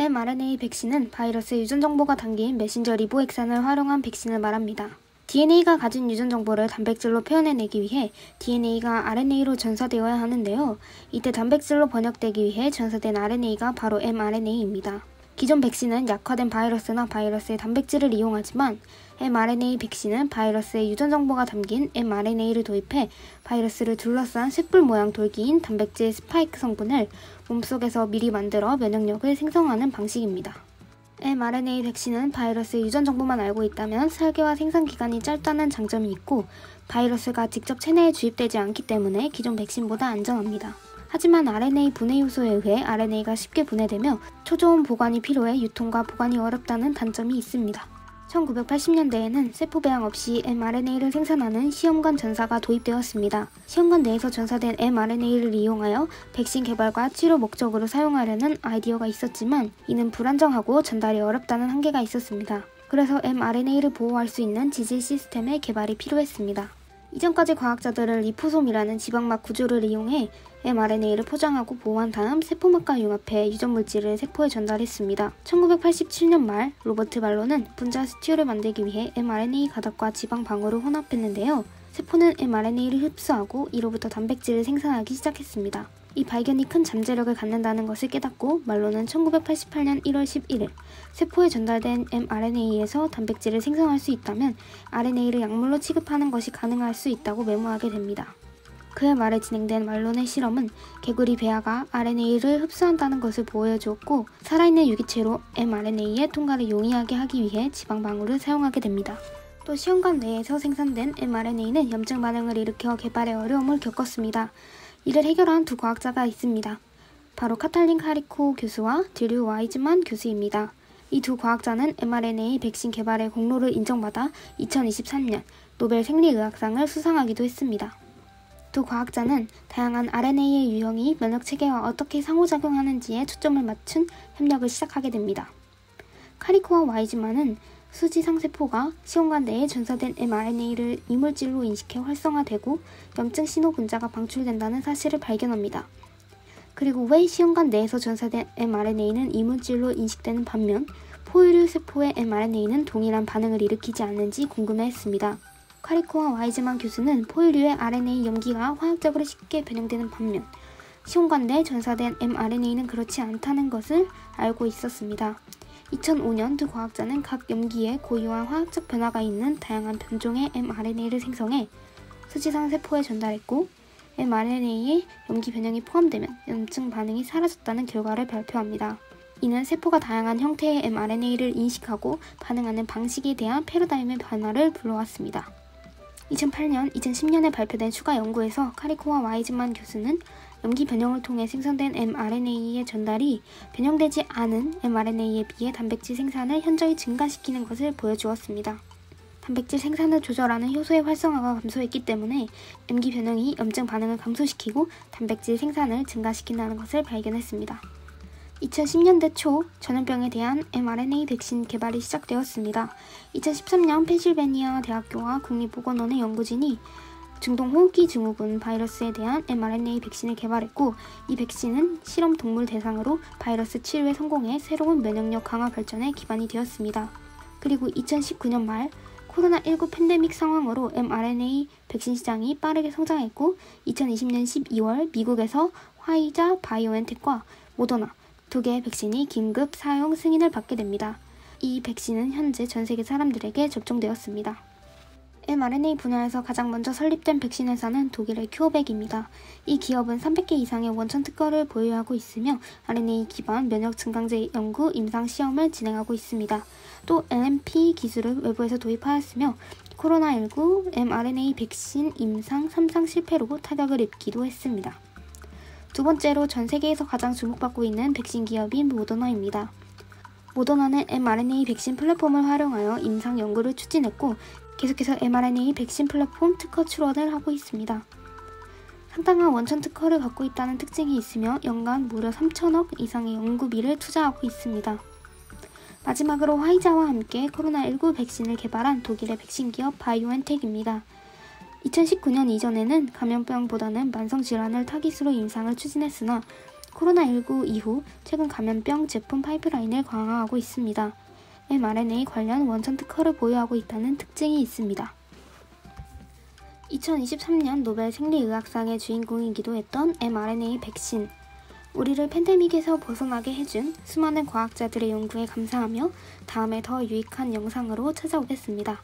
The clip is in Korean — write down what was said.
mRNA 백신은 바이러스의 유전 정보가 담긴 메신저 리보엑산을 활용한 백신을 말합니다. DNA가 가진 유전 정보를 단백질로 표현해내기 위해 DNA가 RNA로 전사되어야 하는데요. 이때 단백질로 번역되기 위해 전사된 RNA가 바로 mRNA입니다. 기존 백신은 약화된 바이러스나 바이러스의 단백질을 이용하지만 mRNA 백신은 바이러스의 유전 정보가 담긴 mRNA를 도입해 바이러스를 둘러싼 쇳불 모양 돌기인 단백질 스파이크 성분을 몸속에서 미리 만들어 면역력을 생성하는 방식입니다. mRNA 백신은 바이러스의 유전 정보만 알고 있다면 설계와 생산 기간이 짧다는 장점이 있고 바이러스가 직접 체내에 주입되지 않기 때문에 기존 백신보다 안전합니다. 하지만 RNA 분해 요소에 의해 RNA가 쉽게 분해되며 초저온 보관이 필요해 유통과 보관이 어렵다는 단점이 있습니다. 1980년대에는 세포 배양 없이 mRNA를 생산하는 시험관 전사가 도입되었습니다. 시험관 내에서 전사된 mRNA를 이용하여 백신 개발과 치료 목적으로 사용하려는 아이디어가 있었지만 이는 불안정하고 전달이 어렵다는 한계가 있었습니다. 그래서 mRNA를 보호할 수 있는 지질 시스템의 개발이 필요했습니다. 이전까지 과학자들은 리포솜이라는 지방막 구조를 이용해 mRNA를 포장하고 보호한 다음 세포막과 융합해 유전 물질을 세포에 전달했습니다. 1987년 말 로버트 말론은 분자 스튜를 만들기 위해 mRNA 가닥과 지방 방울을 혼합했는데요. 세포는 mRNA를 흡수하고 이로부터 단백질을 생산하기 시작했습니다. 이 발견이 큰 잠재력을 갖는다는 것을 깨닫고 말론은 1988년 1월 11일 세포에 전달된 mRNA에서 단백질을 생성할 수 있다면 RNA를 약물로 취급하는 것이 가능할 수 있다고 메모하게 됩니다. 그의 말에 진행된 말론의 실험은 개구리 배아가 RNA를 흡수한다는 것을 보여주었고 살아있는 유기체로 mRNA의 통과를 용이하게 하기 위해 지방방울을 사용하게 됩니다. 또 시험관 내에서 생산된 mRNA는 염증 반응을 일으켜 개발에 어려움을 겪었습니다. 이를 해결한 두 과학자가 있습니다. 바로 카탈린 카리코 교수와 드류 와이즈만 교수입니다. 이 두 과학자는 mRNA 백신 개발의 공로를 인정받아 2023년 노벨 생리의학상을 수상하기도 했습니다. 두 과학자는 다양한 RNA의 유형이 면역체계와 어떻게 상호작용하는지에 초점을 맞춘 협력을 시작하게 됩니다. 카리코와 와이즈만은 수지상세포가 시험관 내에 전사된 mRNA를 이물질로 인식해 활성화되고 염증 신호 분자가 방출된다는 사실을 발견합니다. 그리고 왜 시험관 내에서 전사된 mRNA는 이물질로 인식되는 반면 포유류 세포의 mRNA는 동일한 반응을 일으키지 않는지 궁금해했습니다. 카리코와 와이즈만 교수는 포유류의 RNA 염기가 화학적으로 쉽게 변형되는 반면 시험관 내에 전사된 mRNA는 그렇지 않다는 것을 알고 있었습니다. 2005년 두 과학자는 각 염기에 고유한 화학적 변화가 있는 다양한 변종의 mRNA를 생성해 수지상 세포에 전달했고 mRNA에 염기 변형이 포함되면 염증 반응이 사라졌다는 결과를 발표합니다. 이는 세포가 다양한 형태의 mRNA를 인식하고 반응하는 방식에 대한 패러다임의 변화를 불러왔습니다. 2008년, 2010년에 발표된 추가 연구에서 카리코와 와이즈만 교수는 염기 변형을 통해 생성된 mRNA의 전달이 변형되지 않은 mRNA에 비해 단백질 생산을 현저히 증가시키는 것을 보여주었습니다. 단백질 생산을 조절하는 효소의 활성화가 감소했기 때문에 염기 변형이 염증 반응을 감소시키고 단백질 생산을 증가시킨다는 것을 발견했습니다. 2010년대 초 전염병에 대한 mRNA 백신 개발이 시작되었습니다. 2013년 펜실베니아 대학교와 국립보건원의 연구진이 중동호흡기 증후군 바이러스에 대한 mRNA 백신을 개발했고 이 백신은 실험 동물 대상으로 바이러스 치료에 성공해 새로운 면역력 강화 발전에 기반이 되었습니다. 그리고 2019년 말 코로나19 팬데믹 상황으로 mRNA 백신 시장이 빠르게 성장했고 2020년 12월 미국에서 화이자 바이오엔텍과 모더나 두 개의 백신이 긴급 사용 승인을 받게 됩니다. 이 백신은 현재 전 세계 사람들에게 접종되었습니다. mRNA 분야에서 가장 먼저 설립된 백신 회사는 독일의 큐어백입니다. 이 기업은 300개 이상의 원천 특허를 보유하고 있으며 RNA 기반 면역 증강제 연구 임상 시험을 진행하고 있습니다. 또 LNP 기술을 외부에서 도입하였으며 코로나19 mRNA 백신 임상 3상 실패로 타격을 입기도 했습니다. 두 번째로 전 세계에서 가장 주목받고 있는 백신 기업인 모더나입니다. 모더나는 mRNA 백신 플랫폼을 활용하여 임상 연구를 추진했고 계속해서 mRNA 백신 플랫폼 특허 출원을 하고 있습니다. 상당한 원천 특허를 갖고 있다는 특징이 있으며 연간 무려 3천억 이상의 연구비를 투자하고 있습니다. 마지막으로 화이자와 함께 코로나19 백신을 개발한 독일의 백신 기업 바이오엔텍입니다. 2019년 이전에는 감염병보다는 만성질환을 타깃으로 임상을 추진했으나 코로나19 이후 최근 감염병 제품 파이프라인을 강화하고 있습니다. mRNA 관련 원천 특허를 보유하고 있다는 특징이 있습니다. 2023년 노벨 생리의학상의 주인공이기도 했던 mRNA 백신. 우리를 팬데믹에서 벗어나게 해준 수많은 과학자들의 연구에 감사하며 다음에 더 유익한 영상으로 찾아오겠습니다.